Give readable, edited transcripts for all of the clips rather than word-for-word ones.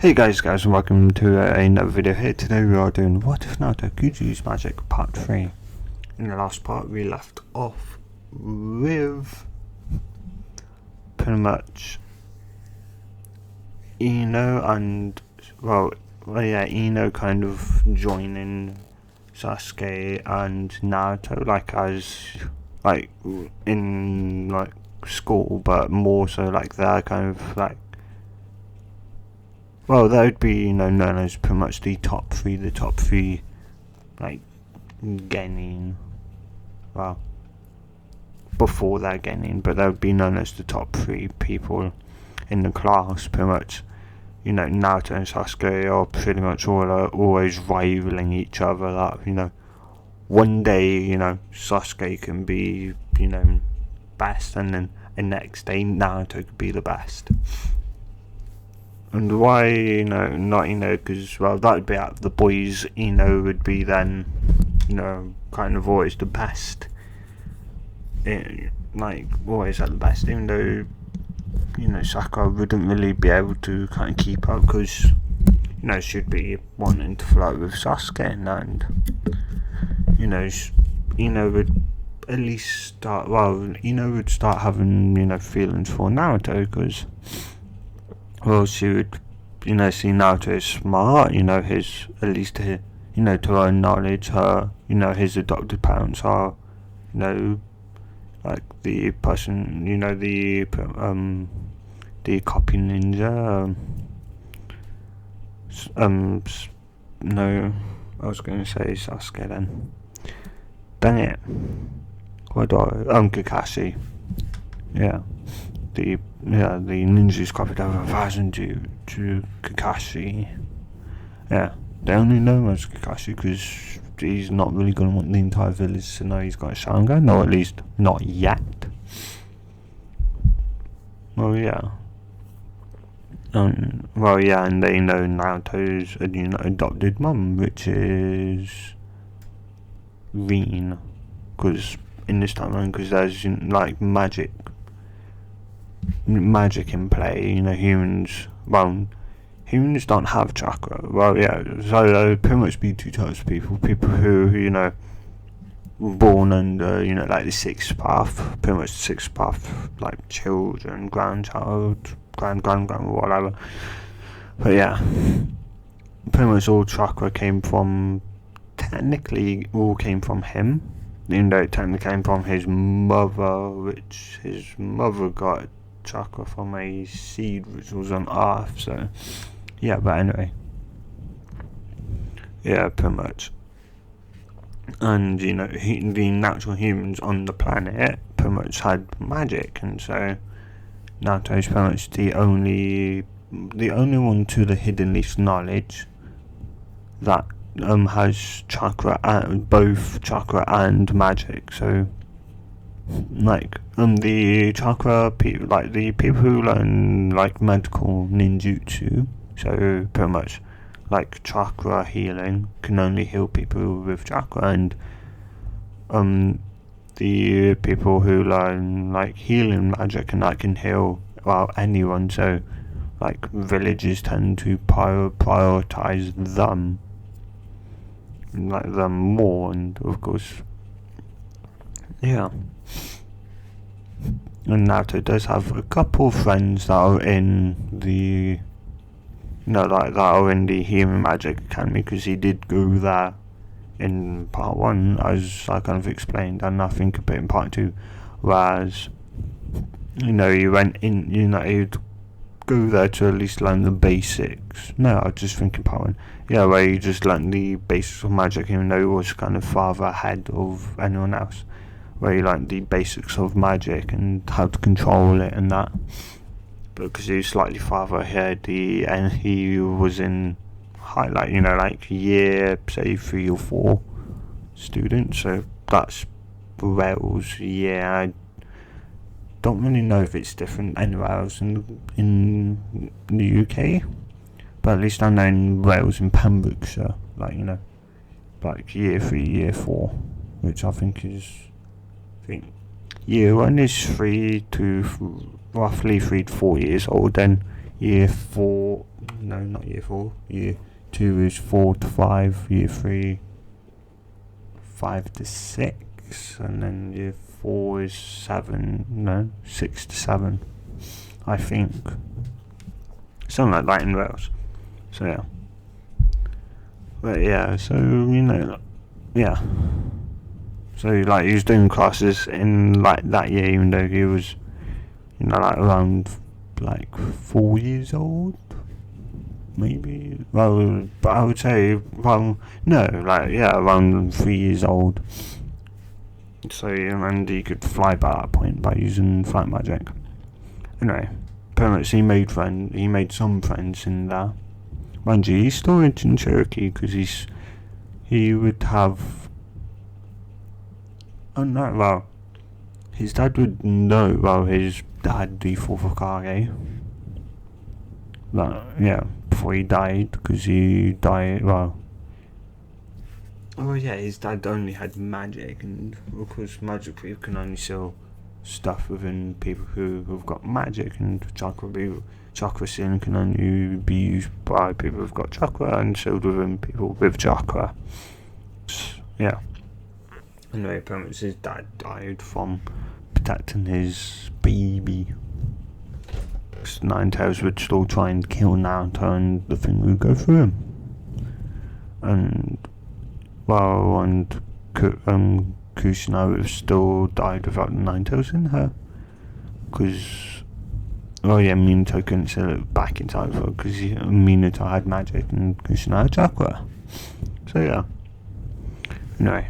Hey guys and welcome to another video here. Today we are doing What If Naruto Could Use Magic Part 3. In the last part we left off with pretty much Ino and, Ino kind of joining Sasuke and Naruto in school, but more so like they're kind of like, well, that would be, known as pretty much the top three, like, Genin, well, before they're Genin, but that would be known as the top 3 people in the class, pretty much. Naruto and Sasuke are pretty much always rivaling each other, that, one day, Sasuke can be, best, and then the next day Naruto could be the best. And why, not because, well, that would be out of the boys, would be then, kind of always the best. Always at the best, even though, Sakura wouldn't really be able to kind of keep up, because, she'd be wanting to flirt with Sasuke, and, would at least start, would start having, feelings for Naruto, because, well, she would, see Naruto as smart, at least, to her knowledge, his adopted parents are, like the person, the copy ninja, no, I was going to say Sasuke then. Dang it. Kakashi. Yeah. The ninjas copied over 1,000 to Kakashi. Yeah, they only know as Kakashi because he's not really going to want the entire village to know he's got a Sharingan, or at least not yet. Well, yeah. And they know Naruto's adopted mum, which is Rin, because in this timeline, because there's magic in play, humans don't have chakra. Well, yeah, so there would pretty much be 2 types of people who, born under, like the 6th path, pretty much the 6th path, like children, grandchild, grand, whatever. But yeah, pretty much all chakra technically all came from him, even though it technically came from his mother, which his mother got chakra from a seed which was on Earth, so yeah, but anyway, yeah, pretty much. And the natural humans on the planet pretty much had magic, and so Naruto is pretty much the only one to the hidden leaf knowledge that has chakra, both chakra and magic. So the chakra people, like the people who learn like medical ninjutsu, so pretty much like chakra healing, can only heal people with chakra, and the people who learn like healing magic and that can heal, well, anyone, so like villages tend to prioritize them more, and of course, yeah. And Naruto does have a couple of friends that are in the, that are in the Human Magic Academy, because he did go there in part 1, as I kind of explained, and I think a bit in part 2, whereas, he went in, he'd go there to at least learn the basics. No, I was just thinking part 1, yeah, where he just learned the basics of magic, even though he was kind of farther ahead of anyone else, where he learned the basics of magic and how to control it and that. But because he was slightly farther ahead, he was in year, say 3 or 4 students, so that's Wales. Yeah, I don't really know if it's different anywhere else in the UK, but at least I know in Wales, in Pembrokeshire, year 3, year 4, which I think is, year 1 is roughly 3 to 4 years old, then year 4, no, not year 4, year 2 is 4 to 5, year 3, 5 to 6, and then year 4 is 7, no, 6 to 7, I think. Something like that in Wales. So yeah. But yeah, so, yeah. So, like, he was doing classes in, like, that year, even though he was, like, around, like, 4 years old? Maybe? Well, but I would say, well, no, like, yeah, around 3 years old. So, and he could fly by that point by using flight magic. Anyway, pretty much he made some friends in there. Mind you, he's still in Cherokee, because he would have, oh no, well, his dad would know, well, his dad default for Kage. But, yeah, before he died, because he died, well, oh yeah, his dad only had magic, and of course magic people can only sell stuff within people who have got magic, and chakra sealing can only be used by people who've got chakra and sold within people with chakra. Yeah. Anyway, apparently his dad died from protecting his baby. Ninetales would still try and kill Naruto, and the thing would go through him. And Kushina would have still died without the Ninetales in her, because Minato couldn't sell it back in time for, because Minato had magic and Kushina had chakra. So yeah. Anyway.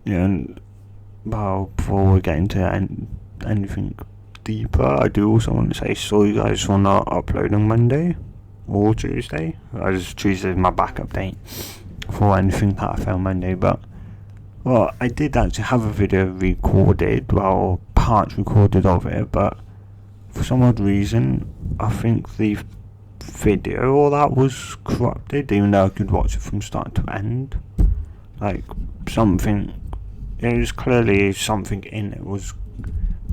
Yeah, and before we get into anything deeper, I do also want to say sorry guys for not uploading Monday or Tuesday. As Tuesday is my backup date for anything that I filmed Monday, but I did actually have a video recorded, parts recorded of it, but for some odd reason I think the video or that was corrupted, even though I could watch it from start to end. Like it was clearly something in it was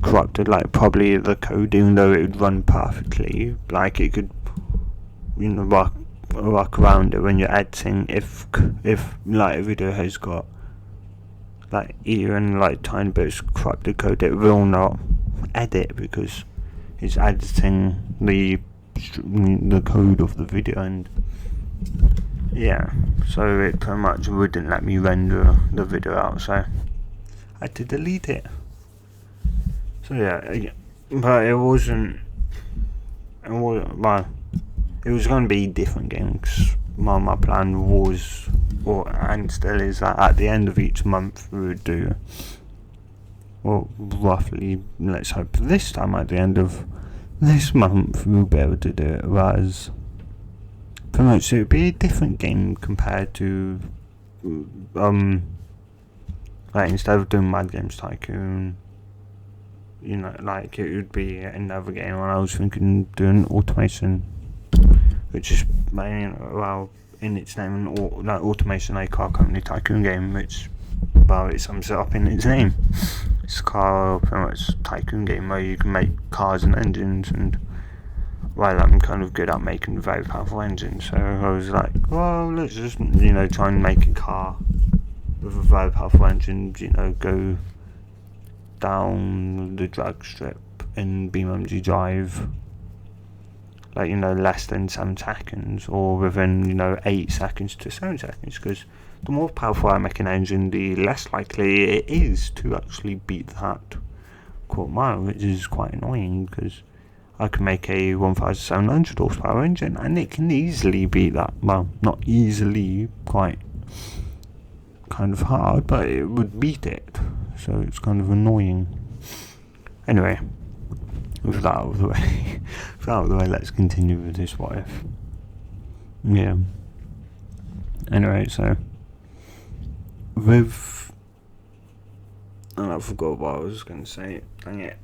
corrupted, like probably the code, even though it would run perfectly, like it could work around it when you're editing. If like a video has got like even like tiny bits of corrupted code, it will not edit because it's editing the code of the video, and yeah, so it pretty much wouldn't let me render the video out, so I had to delete it. So yeah, but it was going to be different games. My plan was, and still is, that at the end of each month we would do, roughly, let's hope this time at the end of this month we'll be able to do it, whereas pretty much it would be a different game compared to, like instead of doing Mad Games Tycoon, like it would be another game, and I was thinking doing automation, which is, in its name, automation, a car company tycoon game, which, it sums it up in its name. It's a car, pretty much, tycoon game where you can make cars and engines, and I'm kind of good at making very powerful engines, so I was like, let's just, try and make a car with a very powerful engine, go down the drag strip in BeamMG Drive, less than 7 seconds, or within, 8 seconds to 7 seconds, because the more powerful I make an engine, the less likely it is to actually beat that quarter mile, which is quite annoying, because I can make a 1,700 horsepower engine, and it can easily beat that. Well, not easily, quite kind of hard, but it would beat it, so it's kind of annoying. Anyway, with that out of the way, let's continue with this what if. Yeah. Anyway, so and I forgot what I was going to say. Dang it.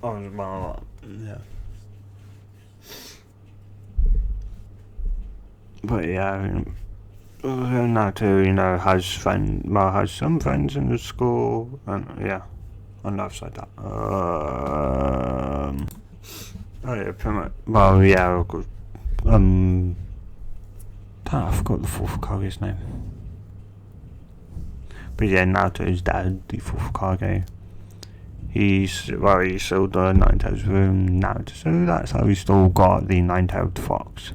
Yeah. But yeah, Naruto, has some friends in the school, and yeah, on the other side that. Oh yeah, pretty much. Well, yeah, I've got, I forgot the fourth Hokage's name. But yeah, Naruto's dad, the fourth Hokage. He sold the Nine-Tails with Naruto, so that's how he still got the Nine-Tailed Fox.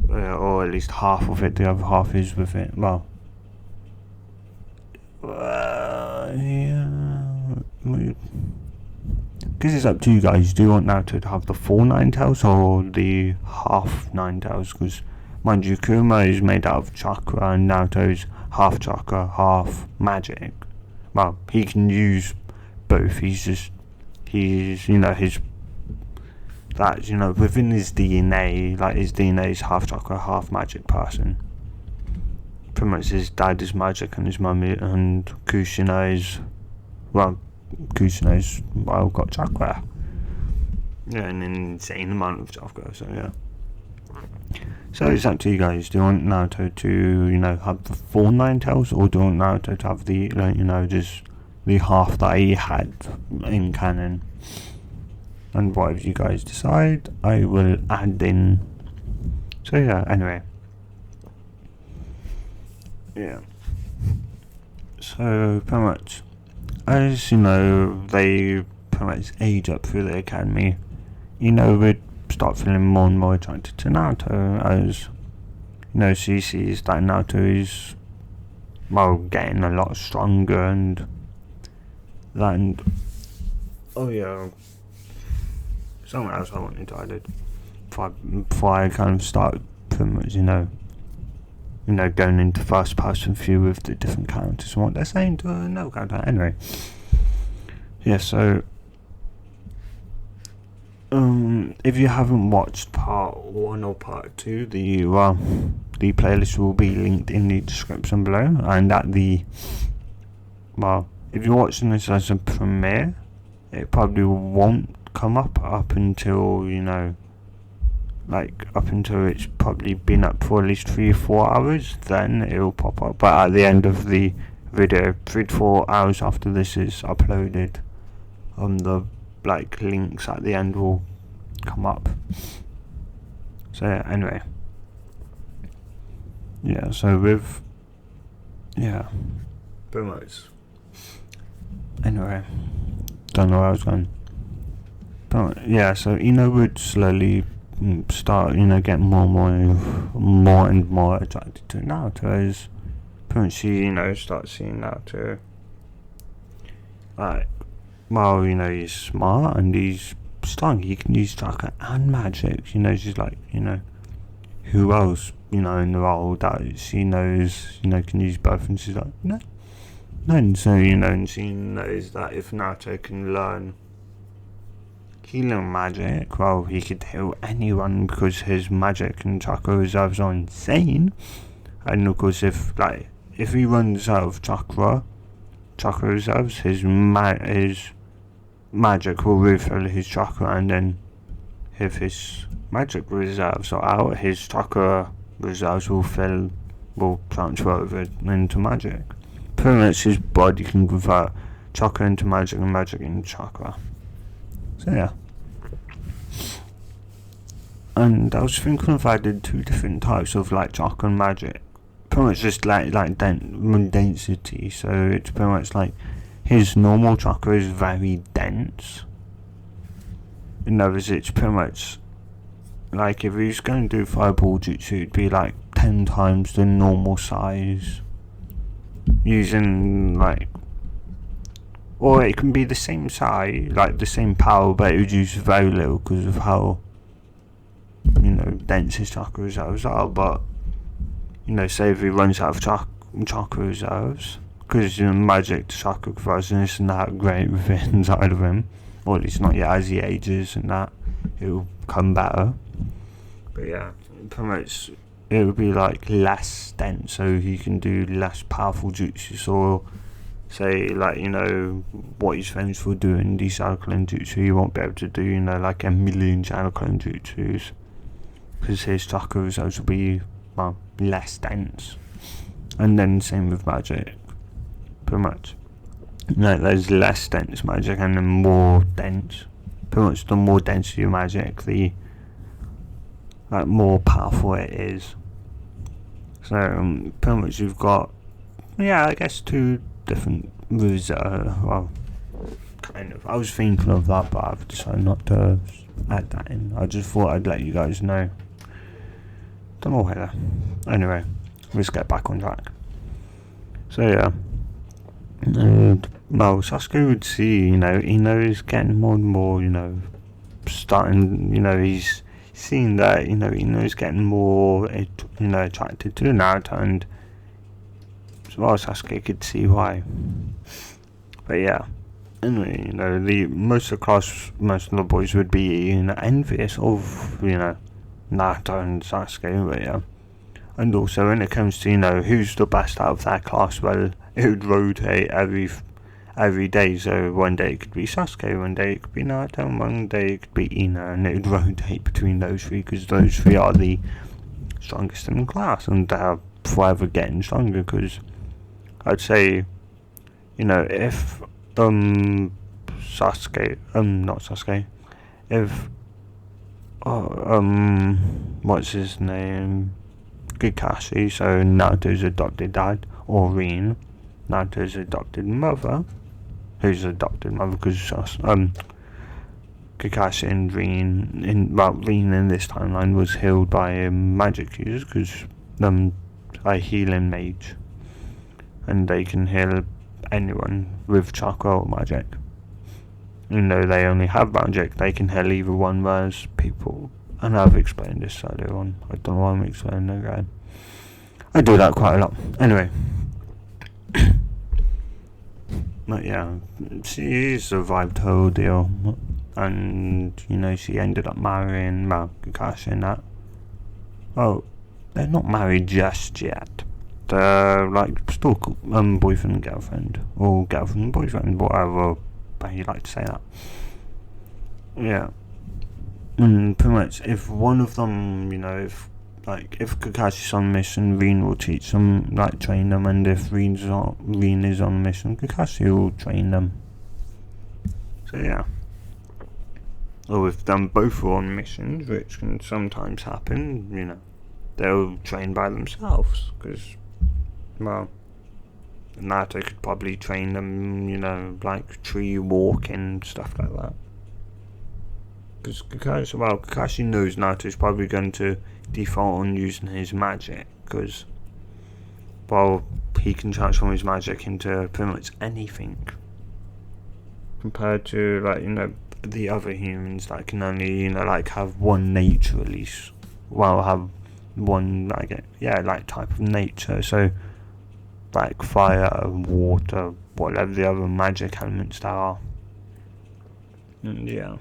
Or at least half of it, the other half is with it. Well, yeah. Because it's up to you guys. Do you want Naruto to have the full Nine-Tails or the half Nine-Tails? Because, mind you, Kuma is made out of chakra and Naruto's half chakra, half magic. Well, he can use both. He's within his DNA, like his DNA is half chakra, half magic person. Pretty much his dad is magic and his mum and Kushina's got chakra. Yeah, an insane amount of chakra, so yeah. So it's up to you guys. Do you want Naruto to, have the full Nine-Tails, or do you want Naruto to have the, just the half that he had in canon? And whatever you guys decide, I will add in. So yeah, anyway. Yeah. So pretty much, as they pretty much age up through the academy, we'd start feeling more and more attracted to Naruto as, she sees that Naruto is, getting a lot stronger and that, and oh yeah, something else I wanted to add before I kind of start pretty much, going into first person view with the different characters and what they're saying to another character. Anyway, yeah, so if you haven't watched part 1 or part 2, the playlist will be linked in the description below, and if you're watching this as a premiere, it probably won't come up until up until it's probably been up for at least 3 or 4 hours, then it'll pop up. But at the end of the video, 3 to 4 hours after this is uploaded, the links at the end will come up. So yeah, anyway, yeah, so pretty much. Anyway, don't know where I was going. But yeah, so would slowly start, getting more and more attracted to Naruto as pretty much she, starts seeing Naruto he's smart and he's strong. He can use chakra and magic. She's like, who else, in the world that she knows, can use both, and she's like, no. And so, and she knows that if Naruto can learn healing magic, he could heal anyone because his magic and chakra reserves are insane. And of course, if he runs out of chakra reserves, his magic will refill his chakra, and then if his magic reserves are out, his chakra reserves will transfer over into magic. Pretty much his body can convert chakra into magic and magic into chakra. So yeah. And I was thinking if I did 2 different types of chakra and magic. Pretty much just density. So it's pretty much his normal chakra is very dense. In other words, it's pretty much if he's going to do fireball jutsu, it'd be 10 times the normal size. Using or it can be the same size, the same power, but it would use very little because of how dense his chakra reserves are. But say if he runs out of chakra reserves, because magic to chakra conversion isn't that great within inside of him, or at least not yet. As he ages and that, it will become better. But yeah, pretty much it would be less dense, so he can do less powerful jutsus, or say what he's famous for doing, the shadow clone jutsu, he won't be able to do a million shadow clone jutsus because his chakra reserves will be less dense. And then same with magic, pretty much. There's less dense magic and then more dense. pretty much the more density of magic, the like more powerful it is. So pretty much you've got, I guess 2 different moves. Well, kind of. I was thinking of that, but I've decided not to add that in. I just thought I'd let you guys know. Don't know whether. Anyway, let's get back on track. So yeah, and well, Sasuke would see, he knows getting more and more, starting, he's seeing that, he knows getting more, attracted to Naruto, and well, Sasuke could see why. But yeah, anyway, most of the class, most of the boys would be, envious of, Naruto and Sasuke, but yeah. And also, when it comes to, who's the best out of their class, well, it would rotate every day. So one day it could be Sasuke, one day it could be Naruto, and one day it could be Ina, and it would rotate between those 3, because those 3 are the strongest in the class, and they're forever getting stronger, because I'd say, if, Sasuke, not Sasuke, if, what's his name, Kakashi, so Naruto's adopted dad, or Rin, Naruto's adopted mother, whose adopted mother, because Kakashi and Rin in this timeline was healed by magic users, because a healing mage, and they can heal anyone with chakra or magic. Even though they only have magic, they can heal either one, whereas people, and I've explained this earlier on, I don't know why I'm explaining it again. I do that quite a lot. Anyway. But yeah, she survived her ordeal, and, she ended up marrying, Kakashi and that. Oh, they're not married just yet. They're, still boyfriend and girlfriend, or girlfriend and boyfriend, whatever you like to say that. Yeah. And pretty much, if one of them, if Kakashi's on a mission, Rin will teach them, train them, and if Rin is on a mission, Kakashi will train them. So yeah. Or if them both are on missions, which can sometimes happen, they'll train by themselves, because, well, Naruto could probably train them, tree walking, stuff like that. Because Kakashi knows Naruto's probably going to default on using his magic, because, well, he can transform his magic into pretty much anything. Compared to, the other humans that can only, have one nature at least. Well, have one, type of nature. So, fire, water, whatever the other magic elements there are. And yeah.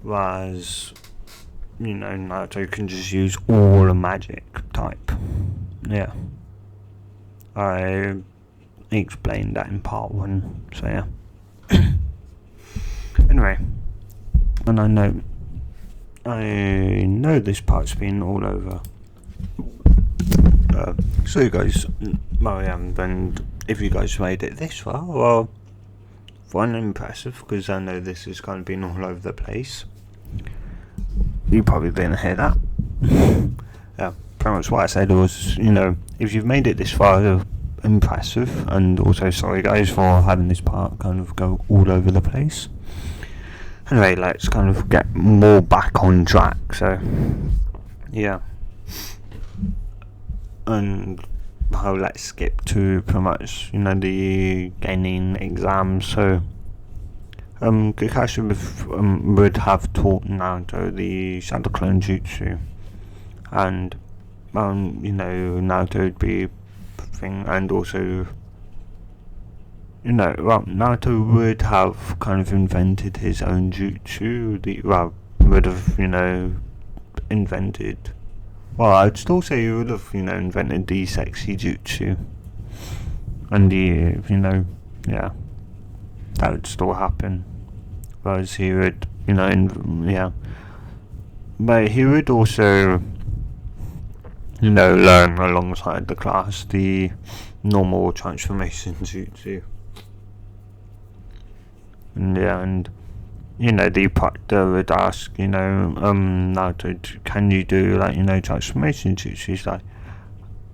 Whereas, Naruto can just use all the magic type. Yeah. I explained that in part 1, so yeah. Anyway, and I know this part's been all over. So you guys, and if you guys made it this far, well, fun and impressive, because I know this has kind of been all over the place. You probably didn't hear that. Yeah, pretty much what I said was, if you've made it this far, impressive, and also sorry guys for having this part kind of go all over the place. Anyway, let's kind of get more back on track, so, yeah. And let's skip to pretty much, the gaining exams. So, Kakashi would have taught Naruto the Shadow Clone Jutsu, and Naruto would be thing, and also, Naruto would have kind of invented his own jutsu. Would have invented. Well, I'd still say he would have, invented the sexy jutsu. And yeah, that would still happen. Whereas he would, But he would also, learn alongside the class the normal transformation jutsu. And the proctor would ask, Naruto, can you do, like, transformation jutsu? He's like,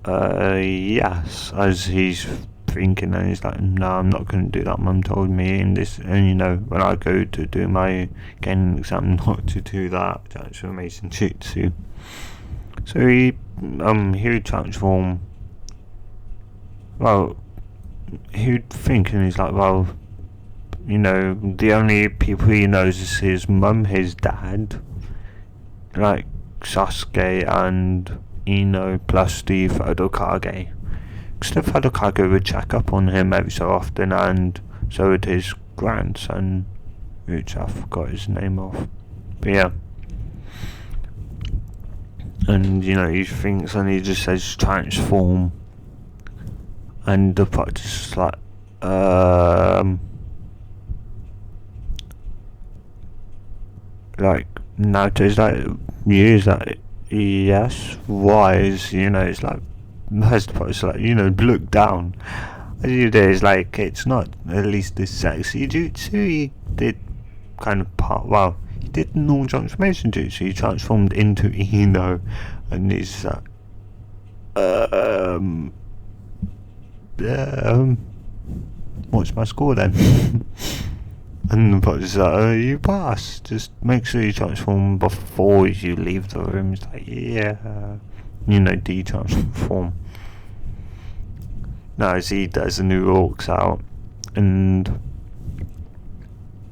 yes, as he's thinking, and he's like, no, I'm not going to do that. Mum told me in this, and when I go to do my Genin exam, not to do that transformation jutsu. So he would transform. Well, he'd think, and he's like, well, the only people he knows is his mum, his dad, like Sasuke and Ino, plus the third Hokage. Because the third Hokage would check up on him every so often, and so would his grandson, which I forgot his name of. But yeah. And, he thinks, and he just says transform. And the practice is like, Naruto's like, is that, yes, why is, it's like, most parts like, look down. As you do, it's like, it's not at least the sexy jutsu. He did kind of he did normal transformation jutsu. He transformed into Ino, and he's what's my score then? And the boss is like, you pass. Just make sure you transform before you leave the room. It's like, yeah, de-transform. No, as he does, and he walks out, and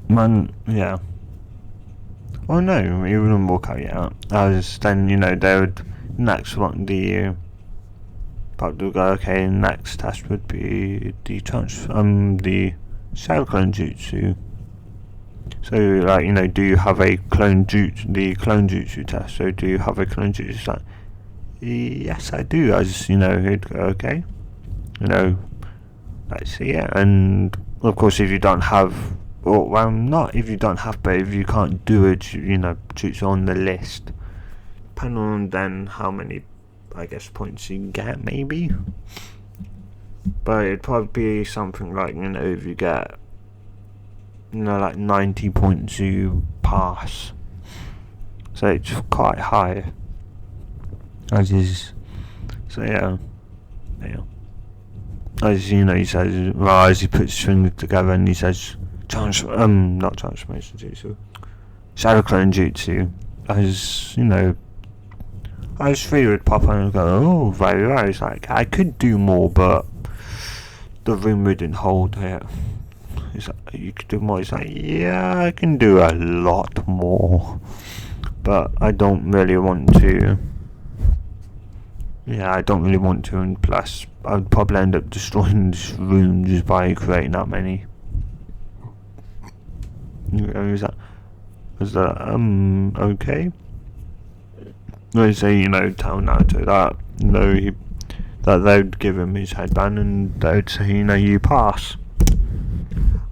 man, yeah. Oh no, he wouldn't walk out yet. Then they would next want the. But they'll go, okay, next test would be the Shadow Clone Jutsu. So, like, do you have a clone jutsu, the clone jutsu test? So, do you have a clone jutsu? It's like, yes, I do. He'd go, okay. Let's see it. And, of course, if you don't have, not if you don't have, but if you can't do it, jutsu on the list, depending on then how many, I guess, points you get, maybe. But it'd probably be something like, if you get, like 90 points, you pass. So it's quite high. So yeah. As he says, as he puts his fingers together and he says, not transformation jutsu, Shadow Clone Jutsu, as three would pop on and go, oh, very well. It's like, I could do more, but the room wouldn't hold it. It's like, you could do more. It's like, yeah, I can do a lot more, but I don't really want to. Yeah, I don't really want to, and plus, I'd probably end up destroying this room just by creating that many. Is that okay? They say, tell Naruto that, that they'd give him his headband and they'd say, you pass.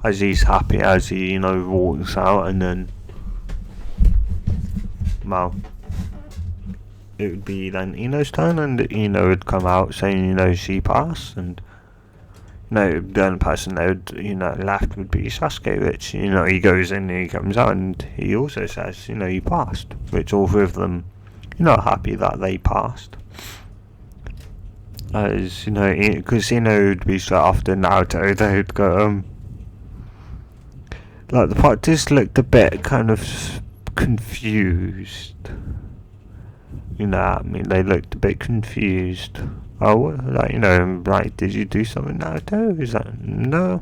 As he's happy, as he, walks out, and then, well, it would be then Ino's turn, and Ino would come out saying, she passed, and, the only person that would, left would be Sasuke, which, he goes in and he comes out, and he also says, he passed, which all three of them, happy that they passed. As, because, would be straight after Naruto, they would go, like, the practice looked a bit kind of confused. They looked a bit confused. Oh, like, did you do something, Naruto? He's like, no.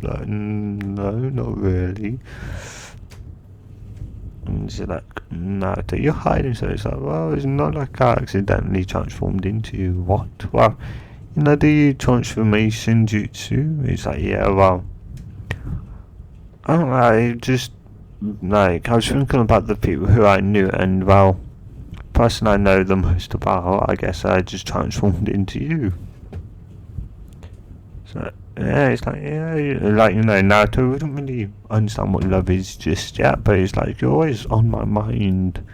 Like, no, not really. And she's like, Naruto, you're hiding. So it's like, well, it's not like I accidentally transformed into you. What? Well, the transformation jutsu. It's like, yeah, well, I don't know, just, like, I was thinking about the people who I knew, and, well, the person I know the most about, I guess I just transformed into you. So, yeah, it's like, yeah, like, Naruto wouldn't really understand what love is just yet, but it's like, you're always on my mind,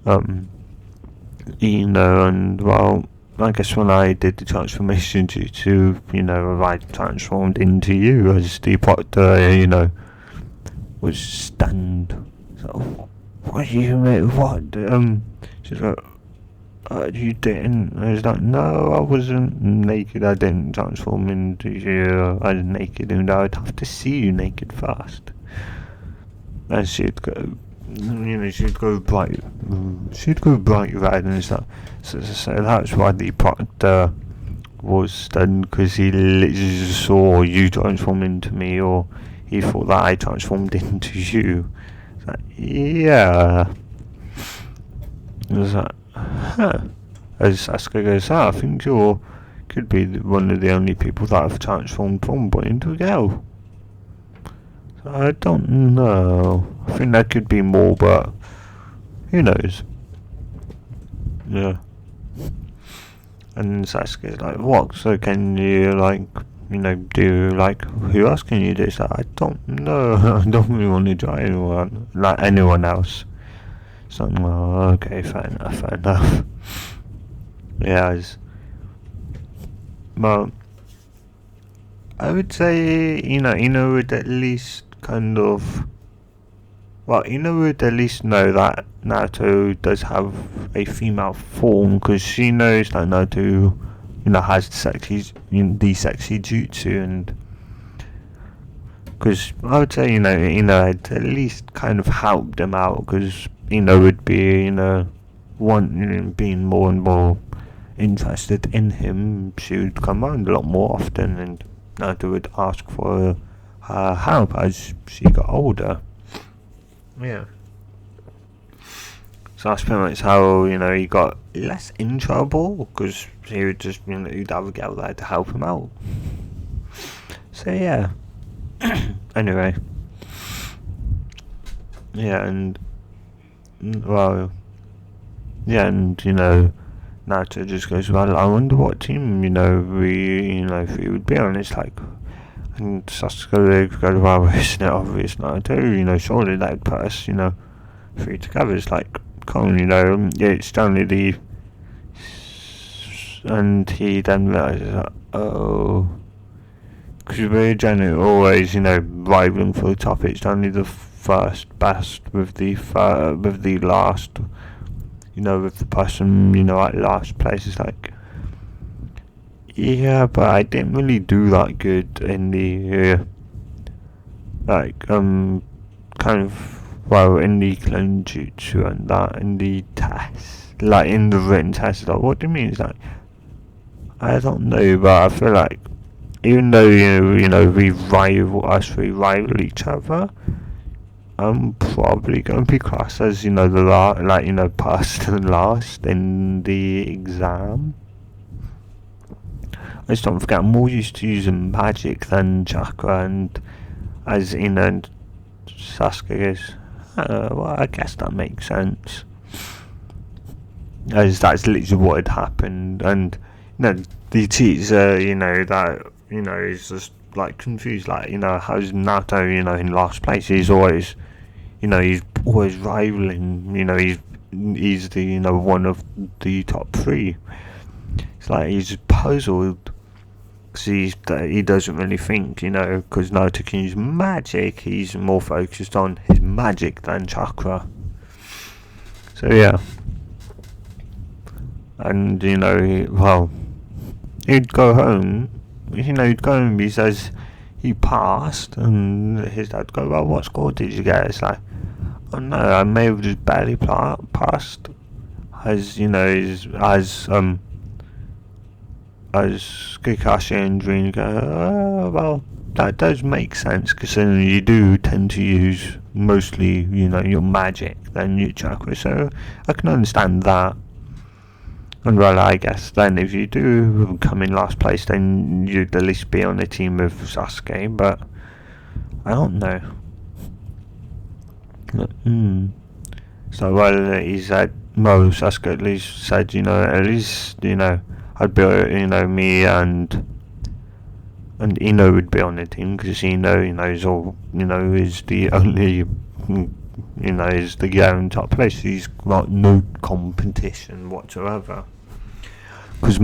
and, well, I guess when I did the transformation jutsu, I transformed into you as the proctor, was stunned. So, what do you mean? What? She's like, you didn't? I was like, no, I wasn't naked. I didn't transform into you. I was naked, and I'd have to see you naked first. And she'd go, she'd go bright red and stuff. So that's why the proctor was stunned, because he literally saw you transform into me, or he thought that I transformed into you. It's like, yeah. It was like, huh. As Sasuke goes, I think you could be one of the only people that have transformed from boy into a girl. So I don't know. I think there could be more, but who knows? Yeah. And Sasuke's like, what? So can you, like, do, like, who else can you do? It's like, I don't know. I don't really want to try anyone else. So I'm like, oh, okay, fair enough. Yeah, well, I would say, would at least kind of, would at least know that Naruto does have a female form, because she knows that Naruto, has the sexy jutsu, and because I would say, it at least kind of helped him out, because, would be, being more and more interested in him, she would come around a lot more often, and Naruto would ask for her help as she got older. Yeah. So that's pretty much how, he got less in trouble, because he would just, he'd have a girl there to help him out. So yeah. Anyway. Yeah, and, well, yeah, and, Naruto just goes, well, I wonder what team, if he would be on. It's like, and Sasuke goes, well, isn't it obvious, Naruto? Surely that would put us, three together. It's like, come on, it's only the, and he then realizes, oh, because we're generally always, rivaling for the top. It's only the first best with the last. With the person, at last place. It's like, yeah, but I didn't really do that good in the, kind of, in the clone jutsu and that, in the test, like, in the written test. Like, what do you mean? It's like, I don't know, but I feel like, even though, we rival each other, I'm probably going to be classed as, passed and last in the exam. I just don't forget, I'm more used to using magic than chakra, and as, Sasuke is, well, I guess that makes sense. As that's literally what had happened, and, the teacher, is just, like, confused, like, how's Naruto, in last place? He's always, he's always rivaling, he's the, one of the top three. It's like he's puzzled, because he doesn't really think, because Naruto can use magic, he's more focused on his magic than chakra. So yeah. And, he'd go home, he says he passed, and his dad go, well, what score did you get? It's like, oh no, I may have just barely passed. As Kakashi and Dream go, oh, well, that does make sense, because then you do tend to use mostly, your magic than your chakra, so I can understand that. And well, I guess then if you do come in last place, then you'd at least be on the team with Sasuke, but I don't know. So, well, he said, well, Sasuke at least said, at least, I'd be, me and Ino would be on the team, because Ino, is all, is the only, is the guy in top place. He's got no competition whatsoever. Because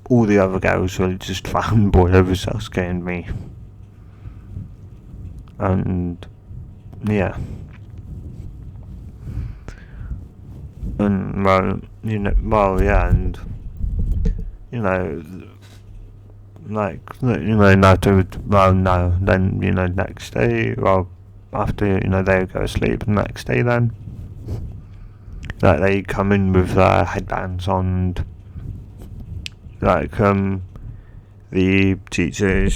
all the other girls were just fanboy over Sasuke and me. And yeah. And well, yeah, and know, Naruto would, well, no, then, next day, well, after, they would go to sleep, the next day then, like, they come in with their headbands on, and, like, the teachers,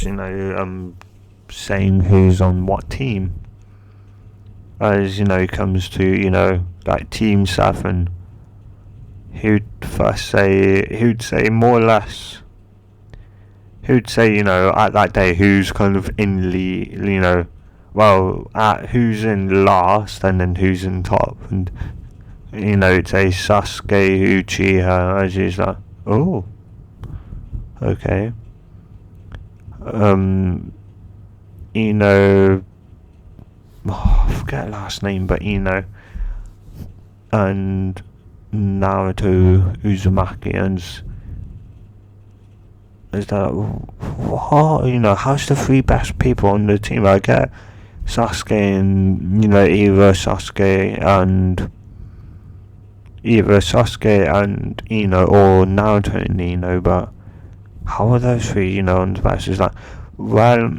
saying who's on what team, as, it comes to, like, team stuff, and who'd say more or less, who'd say, at that day, who's kind of in who's in last, and then who's in top, and, it's a Sasuke Uchiha, as is like, oh, okay, I forget last name, but, and Naruto Uzumaki, and is that what, how's the three best people on the team? I get Sasuke and either Sasuke and or Naruto and but how are those three on the best? Is like, well,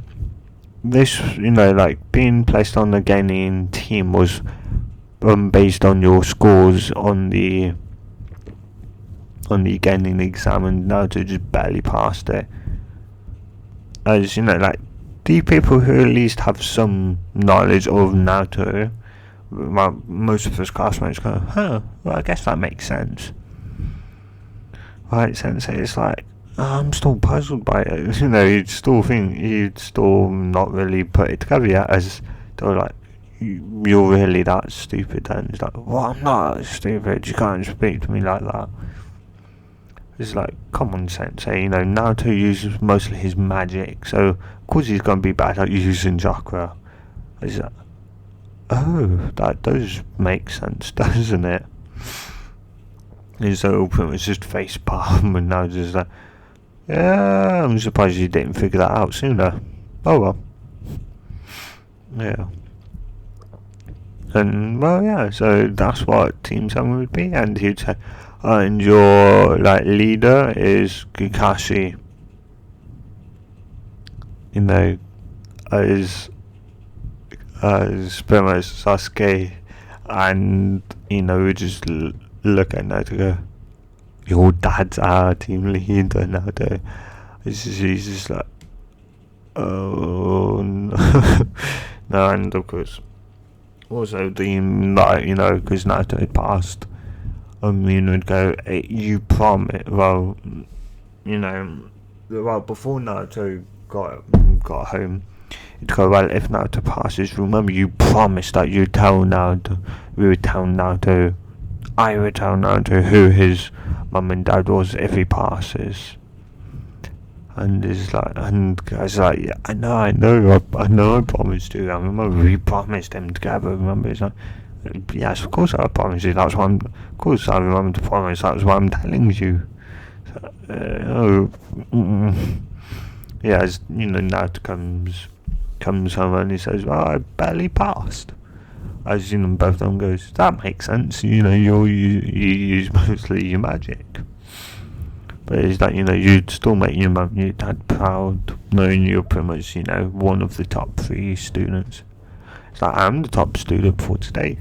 this like being placed on the Genin team was based on your scores on the Genin exam, and Naruto just barely passed it. As like the people who at least have some knowledge of Naruto, well, most of his classmates go, well, I guess that makes sense. Right, Sensei, it's like, I'm still puzzled by it. You'd still not really put it together yet, as they're like, you're really that stupid then. It's like, well, I'm not stupid, you can't speak to me like that. It's like common sense, Naruto uses mostly his magic, so of course he's going to be bad at using chakra. It's like, oh, that does make sense, doesn't it? His open was just face palm, and now just like, yeah, I'm surprised you didn't figure that out sooner. Oh well. Yeah. And well, yeah, so that's what Team 7 would be, and he'd say, and your like leader is Kakashi. As pretty much Sasuke, and we just look at Naruto, go, your dad's our team leader, Naruto. He's just like, oh no. No, and of course also the because Naruto had passed, would go, hey, you promise, well, before Naruto got home, he'd go, well, if Naruto passes, remember you promised that you'd tell Naruto, I would tell Naruto who his mum and dad was if he passes. And he's like, and guys like, yeah, I know, I promised to. I remember we promised them together. Remember, it's like, yes, of course I promised you. That's why of course I remember to promise. That's why I'm telling you. So, yeah, as Naruto comes home and he says, well, I barely passed. As both of them goes, that makes sense. You use mostly your magic. But it's like, you'd still make your mum and your dad proud, knowing you're pretty much, one of the top 3 students. It's like, I'm the top student for today.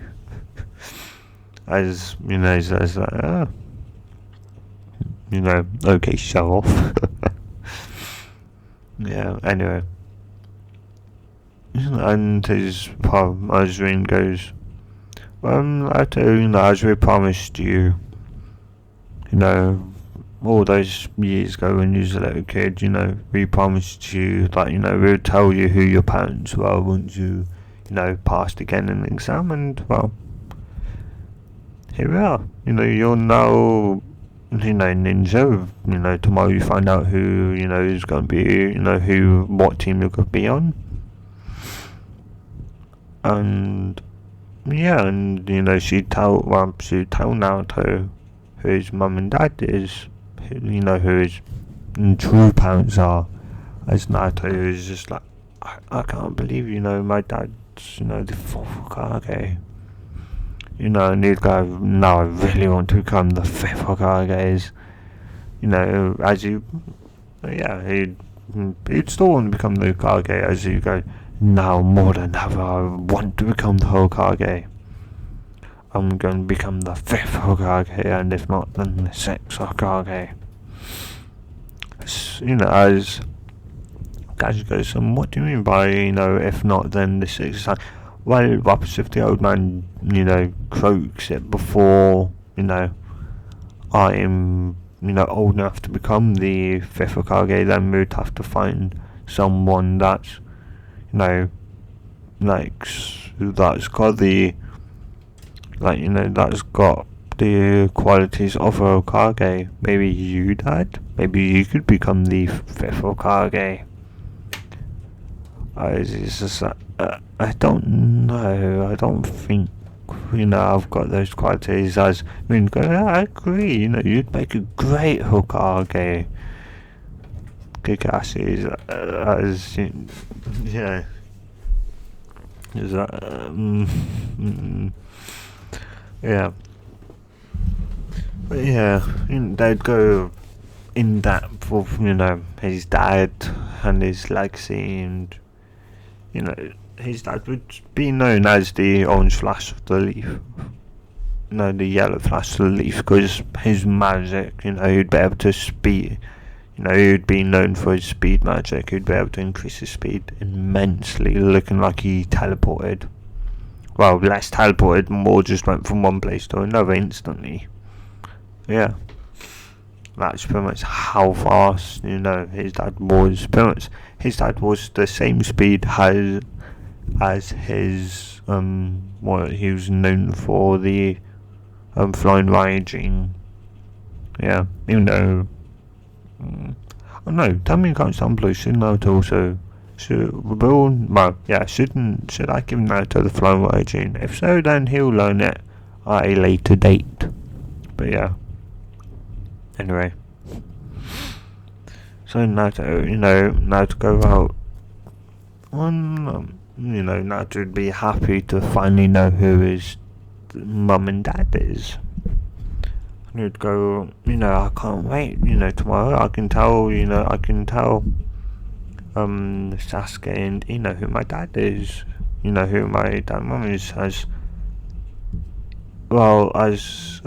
As, as like, okay, show off. Yeah, anyway. And his Azrin goes, as we promised you, all those years ago when you was a little kid, we promised you that, we would tell you who your parents were once you, passed again in the exam, and, well, here we are. You're now, ninja. Tomorrow you find out who, is going to be, what team you're going to be on. And, yeah, and, she'd tell Naruto who his mum and dad is, who his true parents are, as Naruto is just like, I can't believe, my dad that's, the fourth Hokage. And he'd go, no, I really want to become the fifth Hokage. As you, yeah, he'd still want to become the Hokage as you go, now more than ever, I want to become the Hokage. I'm going to become the fifth Hokage, and if not, then the sixth Hokage. As Kaji goes, what do you mean by, if not, then the sixth? Well, opposite if the old man, croaks it before, I'm, old enough to become the fifth Hokage, then we'd have to find someone that's, that's got the, that's got the qualities of a Hokage. Maybe you, Dad? Maybe you could become the fifth Hokage. It's just I don't know. I don't think, I've got those qualities as, I agree, you'd make a great Hokage. Kakashi as, yeah. Is that, yeah. But yeah, they'd go in depth of, his dad and his legacy, and, his dad would be known as the orange flash of the leaf. No, the yellow flash of the leaf, because his magic, he'd be able to speed, he'd be known for his speed magic. He'd be able to increase his speed immensely, looking like he teleported. Well, less teleported, more just went from one place to another instantly. Yeah. That's pretty much how fast, his dad was. Pretty much, his dad was the same speed as his, what he was known for, the, flying Raijin. Yeah, even though, oh no, tell me you can't stand blue, shouldn't Naruto also, should I give Naruto the flying Raijin? If so, then he'll learn it at a later date. But yeah. Anyway, so Naruto go out. Naruto would be happy to finally know who his mum and dad is. And he'd go, I can't wait. Tomorrow I can tell Sasuke and who my dad is. Who my dad and mum is, as well as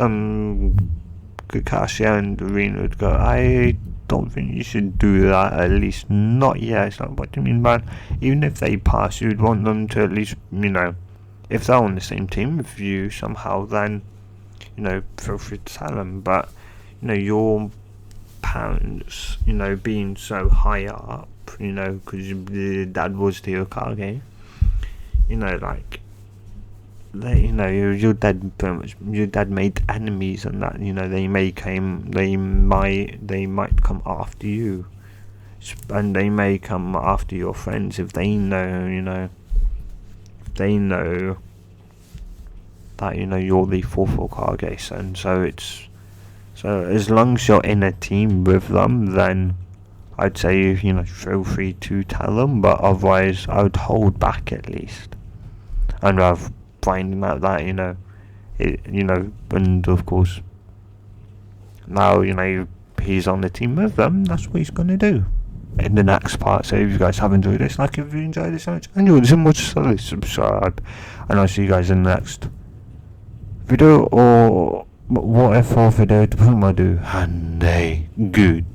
Kakashi and Rina would go, I don't think you should do that, at least not yet. It's like, what do you mean, man? Even if they pass, you'd want them to at least, if they're on the same team with you somehow, then, feel free to tell them. But, your parents, being so high up, because your dad was the Hokage, your dad made enemies, and that, they might come after you, and they may come after your friends if they know, that, you're the fourth Hokage, and so as long as you're in a team with them, then I'd say, feel free to tell them, but otherwise I would hold back at least, and rather finding out that, and of course, now, he's on the team with them, that's what he's going to do in the next part. So if you guys have enjoyed this, if you enjoyed this so much, and you want to much, subscribe, and I'll see you guys in the next video, or whatever video to put my do, and a good